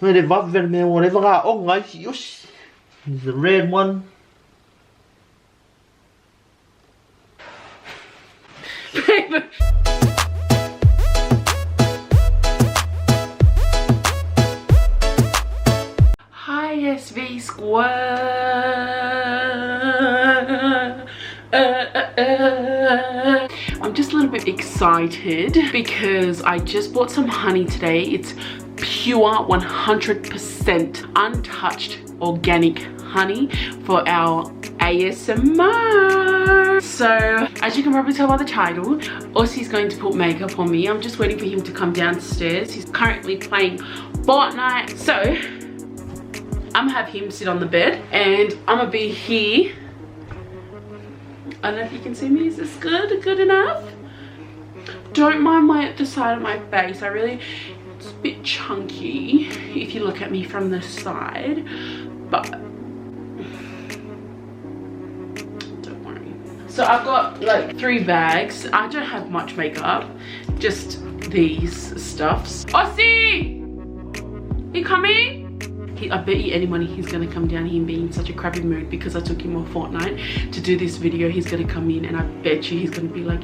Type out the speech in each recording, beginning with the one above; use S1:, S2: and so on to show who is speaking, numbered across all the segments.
S1: Det var väl med och det var ånga just. The red one.
S2: Hi SV squad. I'm just a little bit excited because I just bought some honey today. It's pure 100% untouched organic honey for our ASMR. So as you can probably tell by the title, Aussie's going to put makeup on me. I'm just waiting for him to come downstairs. He's currently playing Fortnite, so I'm gonna have him sit on the bed and I'm gonna be here. I don't know if you can see me. Is this good enough? Don't mind the side of my face. It's a bit chunky if you look at me from the side, but don't worry. So I've got like 3 bags. I don't have much makeup, just these stuffs. Aussie, you coming? I bet you any money he's gonna come down here and be in such a crappy mood because I took him off Fortnite to do this video. He's gonna come in and I bet you he's gonna be like,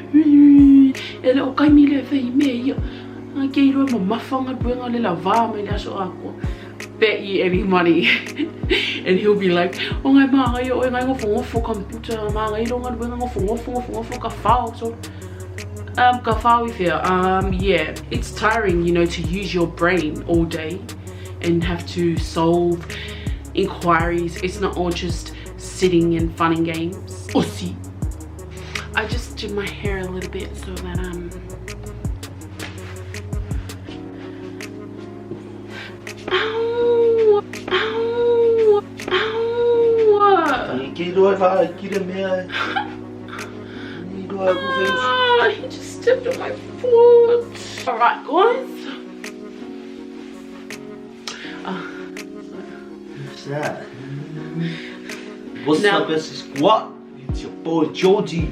S2: bet you any money. And he'll be like, yeah, it's tiring, you know, to use your brain all day and have to solve inquiries. It's not all just sitting and fun and games. Aussie. I just did my hair a little bit so that ow, ow, ow. He just stepped on my foot. Alright guys.
S1: What's that? What's up, this squad? It's your boy Georgie.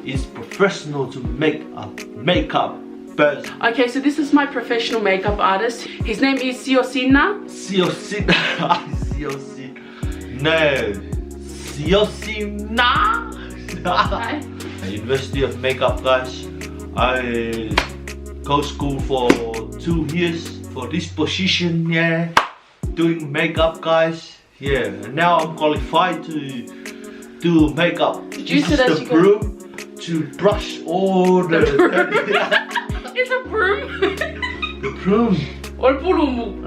S1: He's professional to make a makeup person.
S2: Okay, so this is my professional makeup artist. His name is Siaosi.
S1: Siaosi. Siaosi. No. Siaosi. University of Makeup, guys. I go school for 2 years for this position, yeah. Doing makeup, guys. Yeah, and now I'm qualified to do makeup.
S2: Did you say
S1: the broom to brush all the dirty.
S2: It's a broom.
S1: The broom.
S2: Or pulumu.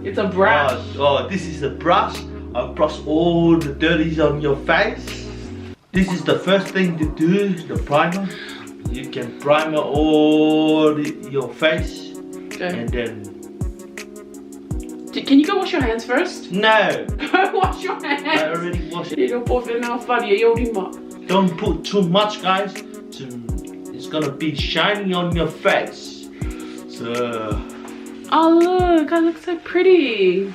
S2: It's a brush.
S1: Oh, this is the brush. I'll brush all the dirties on your face. This is the first thing to do, the primer. You can primer all your face, okay. And then.
S2: Can you go wash your hands first?
S1: No.
S2: Go wash your hands. I
S1: already washed it. Don't put too much, guys. It's gonna be shiny on your face. So.
S2: Oh look, I look so pretty.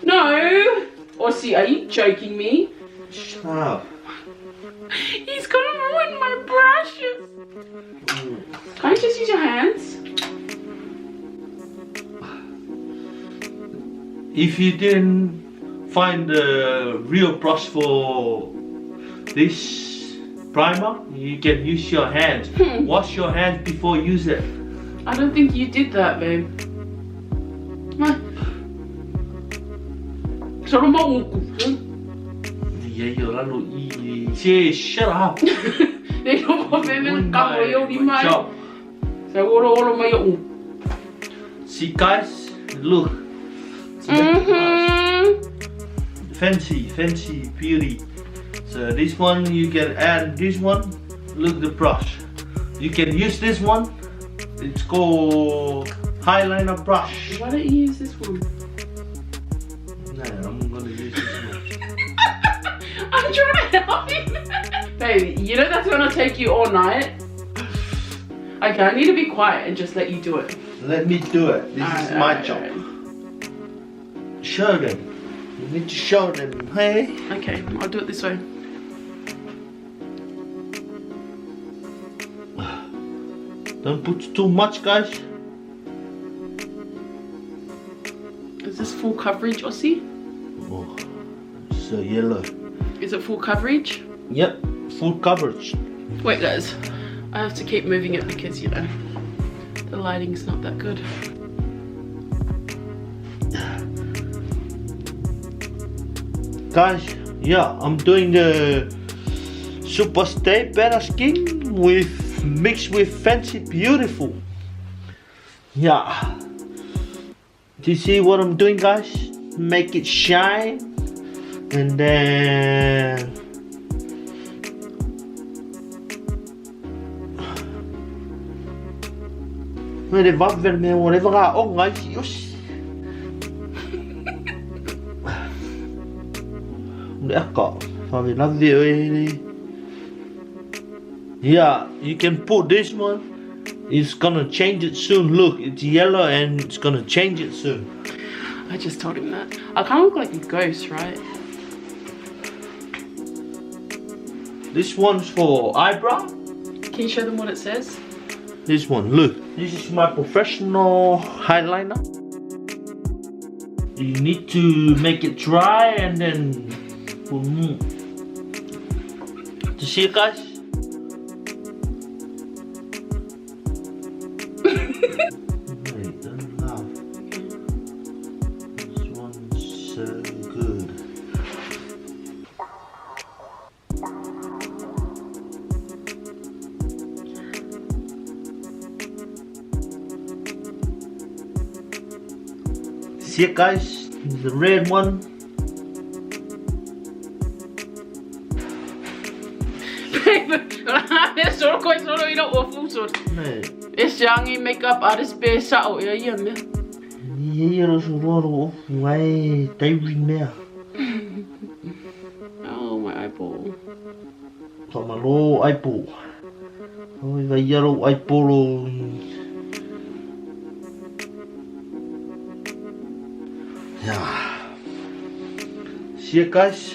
S2: No. Aussie, are you joking me?
S1: Shut up.
S2: He's gonna ruin my brushes. Can't you just use your hands?
S1: If you didn't find the real brush for this primer, you can use your hands. Wash your hands before you use it.
S2: I don't think you did that, babe.
S1: Shut up. See, guys, look. Fancy beauty. So this one you can add this one. Look, the brush. You can use this one. It's called highliner brush.
S2: Why don't you use this one?
S1: No, I'm gonna use this one.
S2: I'm trying to help you. Baby, you know that's gonna take you all night. Okay, I need to be quiet and just let you do it.
S1: Let me do it. This is my job. Show them. You need to show them, hey?
S2: Okay, I'll do it this way.
S1: Don't put too much, guys.
S2: Is this full coverage, Aussie?
S1: Oh, it's yellow.
S2: Is it full coverage?
S1: Yep, full coverage.
S2: Wait guys, I have to keep moving it because, you know, the lighting's not that good.
S1: Guys, yeah, I'm doing the Super Stay Better Skin with mixed with Fancy Beautiful. Yeah. Do you see what I'm doing, guys? Make it shine. And then men det var väl med whatever ångar just. Yeah, you can put this one. It's gonna change it soon. Look, it's yellow and it's gonna change it soon.
S2: I just told him that. I kind of look like a ghost, right?
S1: This one's for eyebrow.
S2: Can you show them what it says?
S1: This one, look. This is my professional eyeliner. You need to make it dry and then put more. Do you see it, guys? Wait, don't laugh. This one's so good. See it, guys? The red one.
S2: Solo ko solo ina awful sort.
S1: Nej.
S2: It's young makeup artist be sao ya ya me.
S1: Yellow solo. Why David mehr?
S2: Oh my eyeball.
S1: Tomalo eyeball. Oh, the yellow eyeball. Yeah. See it, guys?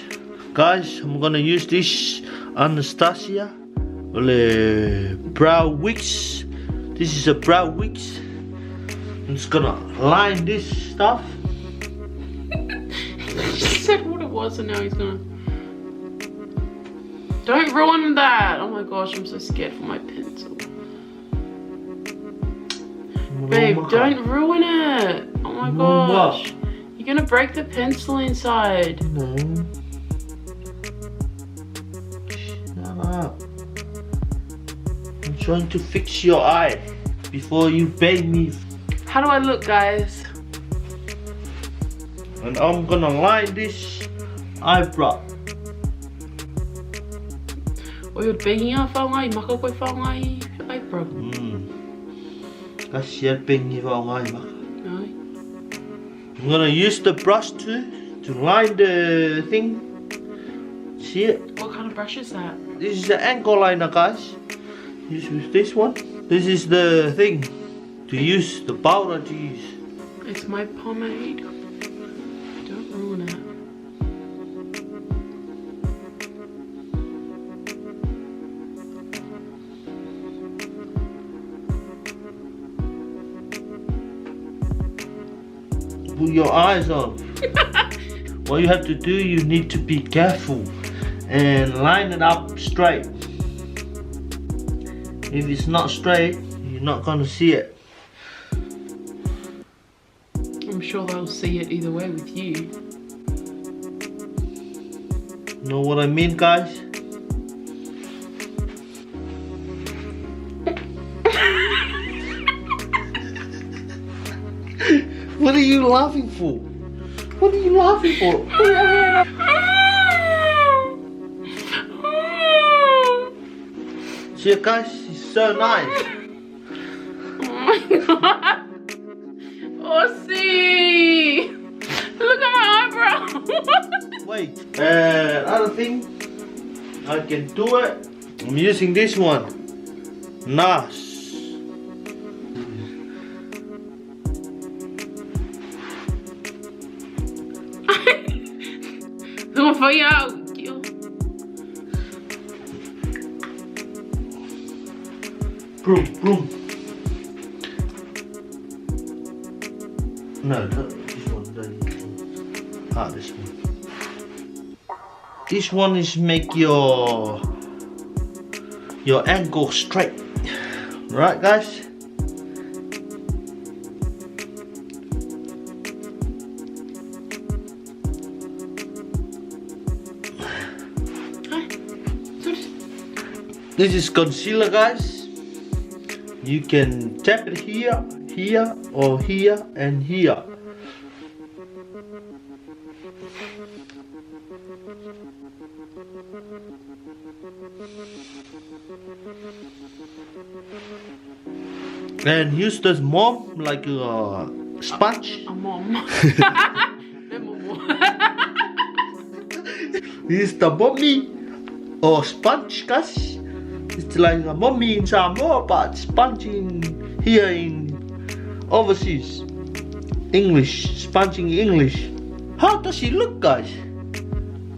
S1: Guys, I'm gonna use this Anastasia brow wicks. This is a brow wicks. I'm just gonna line this stuff.
S2: He said what it was and now he's gonna. Don't ruin that! Oh my gosh, I'm so scared for my pencil. Babe, don't ruin it! Oh my gosh. You're gonna break the pencil inside.
S1: No. Shut up. I'm trying to fix your eye before you pay me.
S2: How do I look, guys?
S1: And I'm gonna line this eyebrow.
S2: Oi, you're banging out whaongai, maka koe whaongai eyebrow.
S1: Kasi ping vào ngay mà.
S2: No.
S1: I'm gonna use the brush to line the thing. See it?
S2: What kind of brush is that?
S1: This is the angle liner, guys. Use with this one. This is the thing to use, the powder to use.
S2: It's my pomade. Don't ruin it.
S1: Put your eyes on. What you have to do, you need to be careful and line it up straight. If it's not straight, you're not gonna see it.
S2: I'm sure they'll see it either way with you.
S1: Know what I mean, guys? What are you laughing for? What are you laughing for? Put your hand up. See, guys, it's so nice.
S2: Oh my god. Aussie! Look at my eyebrow.
S1: Wait, another thing, I can do it. I'm using this one. NAS.
S2: Don't fall out.
S1: Boom, boom. No, this one. This one. This one is make your ankle straight. Right, guys? This is concealer, guys. You can tap it here, here, or here, and here. And use this mom like a sponge.
S2: A mom.
S1: This is the mommy or sponge, guys. It's like a mommy in Samoa, but sponge in here in overseas. English, sponge in English. How does she look, guys?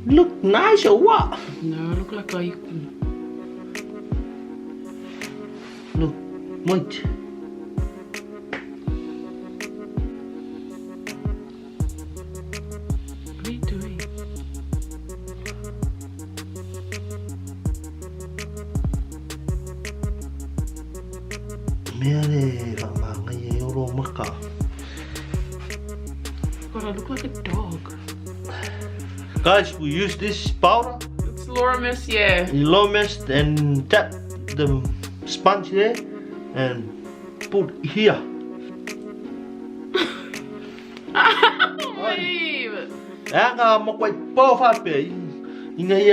S1: Look nice or what?
S2: No, look like a.
S1: Look, wait.
S2: What are you doing? God, I look like a dog.
S1: Guys, we use this powder.
S2: It's Loramus, yeah.
S1: Low mist and tap the sponge there and put here.
S2: Babe.
S1: Mà quay po pha bể ngay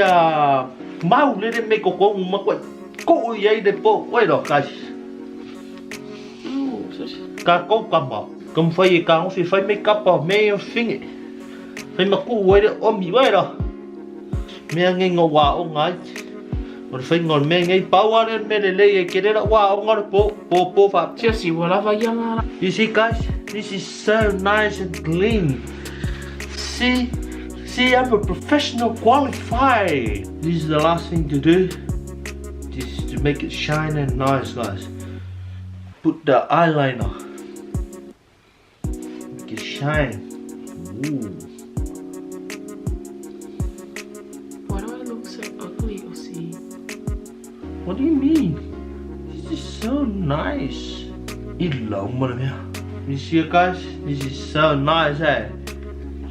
S1: mau lên đây mấy cô mà quay cô vậy để po quay đó guys. Cả cô cầm bảo cầm phải cả không phải make up bảo mấy phim phải mặc cô quay đó ôm bị vậy đó. Mấy ngay ngồi qua ông ấy còn phải ngồi mấy ngay bao lên mấy lấy cái đó qua ông ngồi po pha.
S2: Siaosi, YAYYYY.
S1: You see, guys, this is so nice and clean. See, I'm a professional qualified. This is the last thing to do. This is to make it shine and nice, guys. Put the eyeliner. Make it shine. Ooh.
S2: Why do I look so ugly, Ossie?
S1: What do you mean? This is so nice. You see, guys, this is so nice, eh?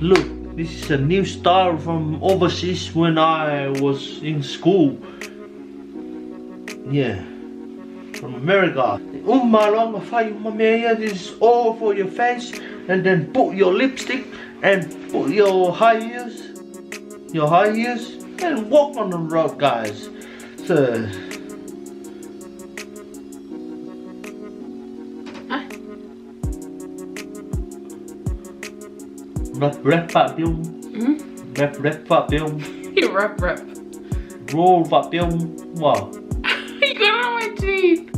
S1: Look, this is a new style from overseas when I was in school. Yeah, from America. This is all for your face, and then put your lipstick and put your high heels, and walk on the road, guys. So. Rap Phạm Tiêu. Rap Phạm Tiêu.
S2: Rap.
S1: Roll Phạm Tiêu. Wow.
S2: You got it on my teeth.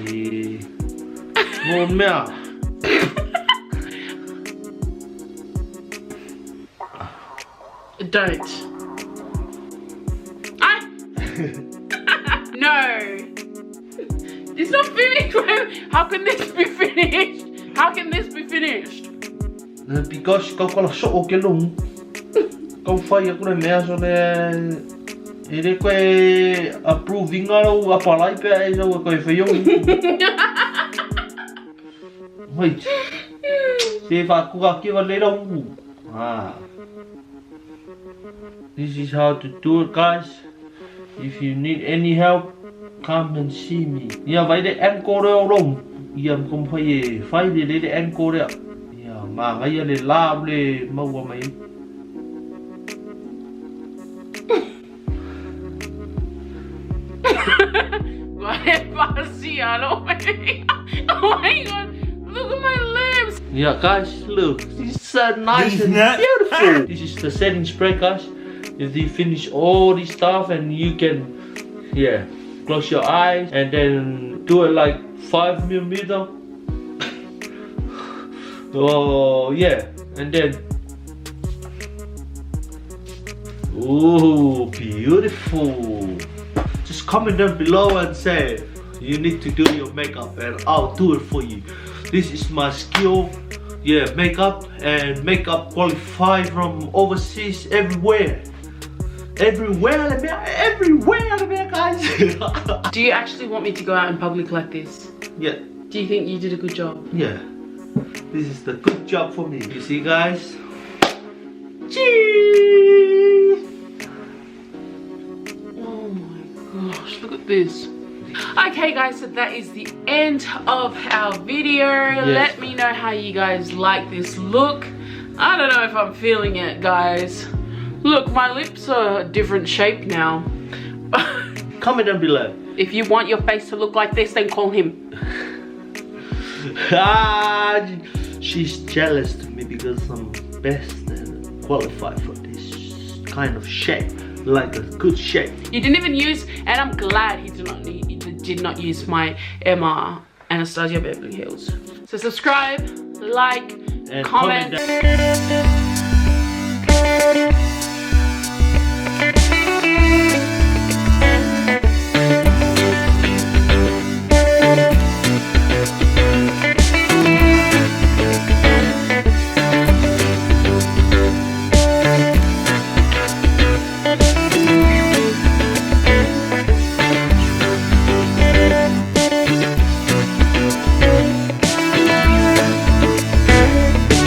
S1: Gee. Roll me out.
S2: Don't. No. It's not finished. How can this be finished? How can this be finished?
S1: Because kau kalau sok ke lung, kau fai aku le mea so le, ele koe approving alo apa lai pe ai so koe fai yung. Wait, se fa aku ka kiwa le dong. This is how to do it, guys. If you need any help, come and see me. Ya vai de ankle long. Yam không phải đi để ankle đấy ạ. Mà ngay giờ để làm để mau qua mấy.
S2: Oh my god, look at my lips.
S1: Yeah, guys, look, this is so nice and beautiful. This is the setting spray, guys. If you finish all this stuff and you can, close your eyes and then do it like 5mm. Oh yeah, and then oh, beautiful. Just comment down below and say you need to do your makeup and I'll do it for you. This is my skill. Yeah, makeup and makeup qualified from overseas everywhere. Everywhere, guys.
S2: Do you actually want me to go out in public like this?
S1: Yeah.
S2: Do you think you did a good job?
S1: Yeah. This is the good job for me. You see, guys? Cheese!
S2: Oh my gosh, look at this. Okay guys, so that is the end of our video.
S1: Yes.
S2: Let me know how you guys like this look. I don't know if I'm feeling it, guys. Look, my lips are a different shape now.
S1: Comment down below.
S2: If you want your face to look like this, then call him.
S1: She's jealous to me because I'm best and qualified for this kind of shape, like a good shape.
S2: You didn't even use, and I'm glad he did not use my MR Anastasia Beverly Hills. So subscribe, like,
S1: and
S2: comment.
S1: comment down.